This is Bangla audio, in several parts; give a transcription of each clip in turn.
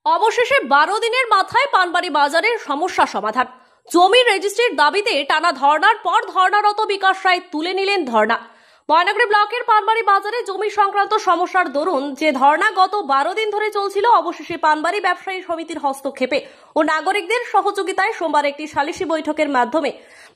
অবশেষে 12 দিনের মাথায় পানবাড়ি বাজারের সমস্যা সমাধান। জমির রেজিস্ট্রির দাবিতে টানা ধর্নার পর ধর্নারত বিকাশ রায় তুলে নিলেন ধর্না। ময়নাগুড়ি ব্লকের পানবাড়ি বাজারে জমি সংক্রান্ত সমস্যার দরুন যে ধর্না গত 12 দিন ধরে চলছিল, অবশেষে পানবাড়ি ব্যবসায়ী সমিতির হস্তক্ষেপে ও নাগরিকদের সহযোগিতায় সোমবার একটি সালিশি বৈঠকের মাধ্যমে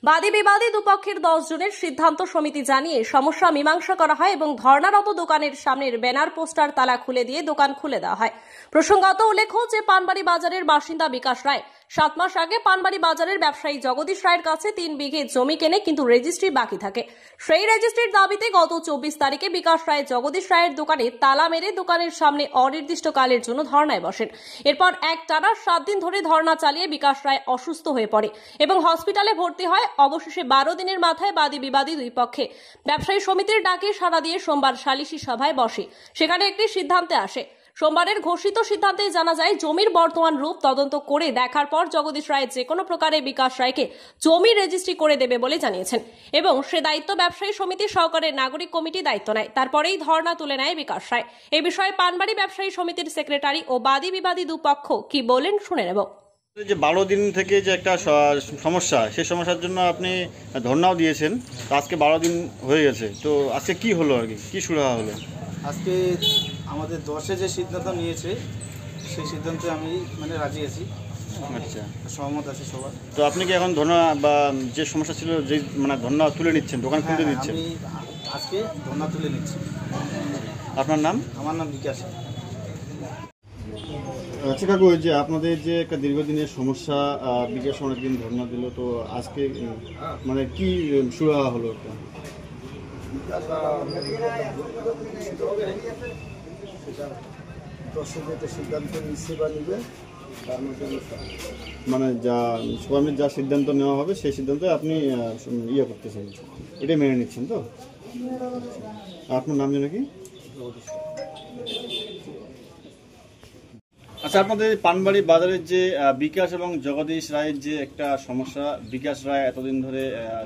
বাদী বিবাদী দুপক্ষের 10 জনের সিদ্ধান্ত সমিতি জানিয়ে সমস্যা মীমাংসা করা হয় এবং ধর্নারত দোকানের সামনের ব্যানার পোস্টার তালা খুলে দিয়ে দোকান খুলে দেওয়া হয়। প্রসঙ্গত উল্লেখ্য যে পানবাড়ি বাজারের বাসিন্দা বিকাশ রায় 7 মাস আগে পানবাড়ি বাজারের ব্যবসায়ী জগদীশ রায়ের কাছে 3 বিঘে জমি কেনে, কিন্তু রেজিস্ট্রি বাকি থাকে। সেই রেজিস্ট্রির দাবিতে গত 24 তারিখে বিকাশ রায় জগদীশ রায়ের দোকানে তালা মেরে দোকানের সামনে অনির্দিষ্টকালের জন্য ধর্নায় বসেন। এরপর টানা 7 দিন ধরে ধর্না চালিয়ে বিকাশ রায় অসুস্থ হয়ে পড়ে এবং হসপিটালে ভর্তি হয়। অবশেষে 12 দিনের মাথায় বাদী বিবাদী দুই পক্ষে ব্যবসায়ী সমিতির ডাকে সাড়া দিয়ে সোমবার সালিশি সভায় বসে। সেখানে একটি সিদ্ধান্তে আসে। সোমবারের ঘোষিত সিদ্ধান্তে জানা যায়, জমির বর্তমান রূপ তদন্ত করে দেখার পর জগদীশ রায় যে কোনো প্রকারে বিকাশ রায়কে জমি রেজিস্ট্রি করে দেবে বলে জানিয়েছেন এবং সে দায়িত্ব ব্যবসায়ী সমিতির সহকারে নাগরিক কমিটি দায়িত্ব নেয়। তারপরেই ধর্না তুলে নেয় বিকাশ রায়। এই বিষয়ে পানবাড়ি ব্যবসায়ী সমিতির সেক্রেটারি ও বাদী বিবাদী দুপক্ষ কি বলেন শুনে নেব। যে 12 দিন থেকে যে একটা সমস্যা, সেই সমস্যার জন্য আপনি ধর্নাও দিয়েছেন। তো আজকে 12 দিন হয়ে গেছে, তো আজকে কি হলো আর কি শুরু হলো? আজকে আমাদের 10-এ যে সিদ্ধান্ত নিয়েছে সেই সিদ্ধান্তে আমি রাজি আছি। আচ্ছা, সহমত আছে সবার। তো আপনি কি এখন ধর্না বা যে সমস্যা ছিল, যে ধর্না তুলে নিচ্ছেন, দোকান খুলতে দিচ্ছেন? আমি আজকে ধর্না তুলে নিচ্ছি। আপনার নাম? আমার নাম বিকাশ। আচ্ছা কাকু, যে আপনাদের যে একটা দীর্ঘদিনের সমস্যা, বিকাশ অনেকদিন ধর্না দিল, তো আজকে কি শুরু হলো? একটা সিদ্ধান্ত নিচ্ছে বা নিবে, যা সবাই যা সিদ্ধান্ত নেওয়া হবে সেই সিদ্ধান্তে আপনি করতেছেন, এটাই মেনে নিচ্ছেন তো? আপনার নাম যেন কি? আচ্ছা, আপনাদের পানবাড়ি বাজারের যে বিকাশ এবং জগদীশ রায়ের যে একটা সমস্যা, বিকাশ রায় এতদিন ধরে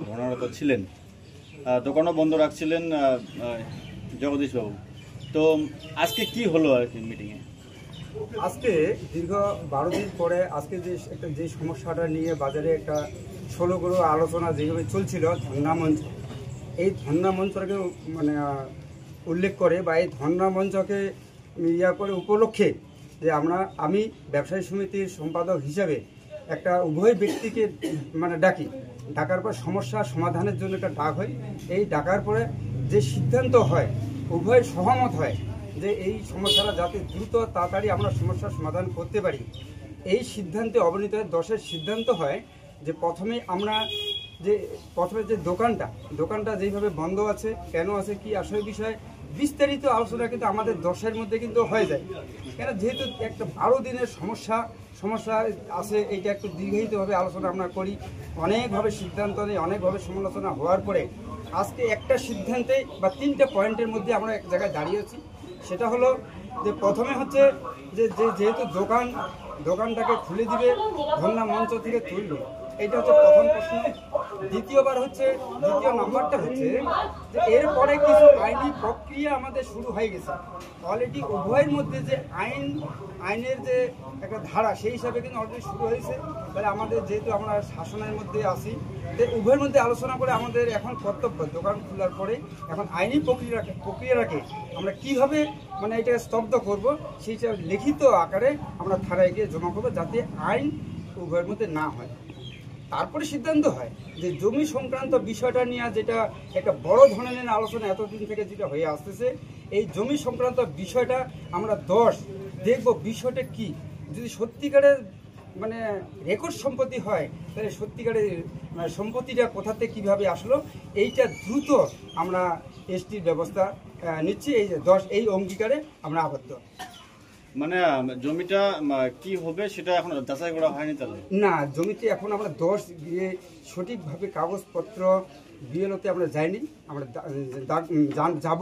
ধর্নারত ছিলেন, দোকানও বন্ধ রাখছিলেন জগদীশ বাবু, তো আজকে কি হলো আর কি মিটিংয়ে? আজকে দীর্ঘ 12 দিন পরে আজকে যে সমস্যাটা নিয়ে বাজারে একটা ষোলগুলো আলোচনা যেভাবে চলছিল ধর্না মঞ্চ, এই ধর্না মঞ্চকে উল্লেখ করে বা এই ধর্না মঞ্চকে করে উপলক্ষে যে আমি ব্যবসায়ী সমিতির সম্পাদক হিসাবে একটা উভয় ব্যক্তিকে ডাকার পর সমস্যা সমাধানের জন্য একটা ডাক হয়। এই ডাকার পরে যে সিদ্ধান্ত হয়, উভয় সহমত হয় যে এই সমস্যাটা যাতে দ্রুত তাড়াতাড়ি আমরা সমস্যার সমাধান করতে পারি। এই সিদ্ধান্তে অবনীত 10-এর সিদ্ধান্ত হয় যে প্রথমে যে দোকানটা যেইভাবে বন্ধ আছে, কেন আছে, কি আসল বিষয় বিস্তারিত আলোচনা কিন্তু আমাদের 10-এর মধ্যে কিন্তু হয়ে যায়। কেন, যেহেতু একটা 12 দিনের সমস্যা আছে, এইটা একটু দীর্ঘায়িতভাবে আলোচনা আমরা করি, অনেকভাবে সিদ্ধান্ত নেই, অনেকভাবে সমালোচনা হওয়ার পরে আজকে একটা সিদ্ধান্তে বা 3টে পয়েন্টের মধ্যে আমরা এক জায়গায় দাঁড়িয়েছি। সেটা হলো যে প্রথমে হচ্ছে যে যেহেতু দোকানটাকে খুলে দিবে, ধর্না মঞ্চ থেকে তুলবে, এটা হচ্ছে প্রথম প্রশ্ন। দ্বিতীয় নাম্বারটা হচ্ছে যে এরপরে কিছু আইনি প্রক্রিয়া আমাদের শুরু হয়ে গেছে অলরেডি। উভয়ের মধ্যে যে আইনের যে একটা ধারা, সেই হিসাবে কিন্তু অলরেডি শুরু হয়েছে। তাহলে আমাদের যেহেতু আমরা শাসনের মধ্যে আছি, উভয়ের মধ্যে আলোচনা করে আমাদের এখন কর্তব্য দোকান খোলার পরে এখন আইনি প্রক্রিয়াটাকে আমরা কীভাবে এটাকে স্তব্ধ করব, সেইটা লিখিত আকারে আমরা থানায় গিয়ে জমা করবো, যাতে আইন উভয়ের মধ্যে না হয়। তারপরে সিদ্ধান্ত হয় যে জমি সংক্রান্ত বিষয়টা নিয়ে, যেটা একটা বড় ধরনের আলোচনা এতদিন থেকে যেটা হয়ে আসতেছে, এই জমি সংক্রান্ত বিষয়টা আমরা 10 দেখব বিষয়টা কি। যদি সত্যিকারের রেকর্ড সম্পত্তি হয়, তাহলে সত্যিকারের সম্পত্তিটা কোথাতে কিভাবে আসলো, এইটা দ্রুত আমরা এসটির ব্যবস্থা নিচ্ছি। এই 10 এই অঙ্গীকারে আমরা আবদ্ধ। জমিটা কি হবে সেটা এখন যাচাই করা হয়নি? তাহলে না, জমিতে এখন আমরা 10 গিয়ে সঠিকভাবে কাগজপত্র বিএলওতে আমরা যাইনি, আমরা যাব,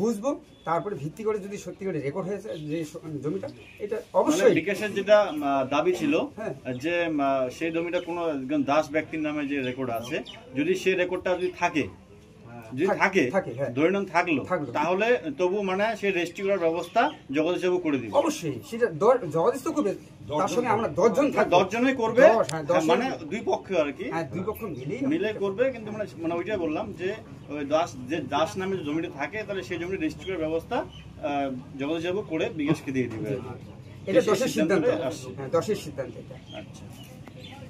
বুঝবো, তারপরে ভিত্তি করে যদি সত্যিকারের রেকর্ড হয়েছে যে জমিটা, এটা অবশ্যই বিকাশের যেটা দাবি ছিল যে সেই জমিটা কোনো দাস ব্যক্তির নামে যে রেকর্ড আছে, যদি সেই রেকর্ডটা যদি থাকে, যদি থাকে থাকে, হ্যাঁ। ধরে নেন থাকলো থাকলো। তাহলে তবু মানে সে রেজিস্ট্রি করার ব্যবস্থা জগদীশবাবু করে দিবে। অবশ্যই সেটা জগদীশ তো করবে, তার সঙ্গে আমরা 10 জন থাকবো। 10 জনই করবে, 10, হ্যাঁ, 10 মানে দুই পক্ষ আর কি হ্যাঁ, দুই পক্ষ মিলে করবে। কিন্তু মানে ওইটাই বললাম যে ওই দাস নামে যে জমিটা থাকে তাহলে সেই জমিটা রেজিস্ট্রি করার ব্যবস্থা জগদীশবাবু করে বিকাশকে দিয়ে দিবে আর কি। এটা সেই 10-এর সিদ্ধান্ত। আসছে। হ্যাঁ, 10-এর সিদ্ধান্ত এটা। আচ্ছা,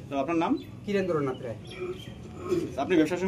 তো আপনার নাম? কিরেন্দ্রনাথ রায়। আপনি ব্যবসা সমিতি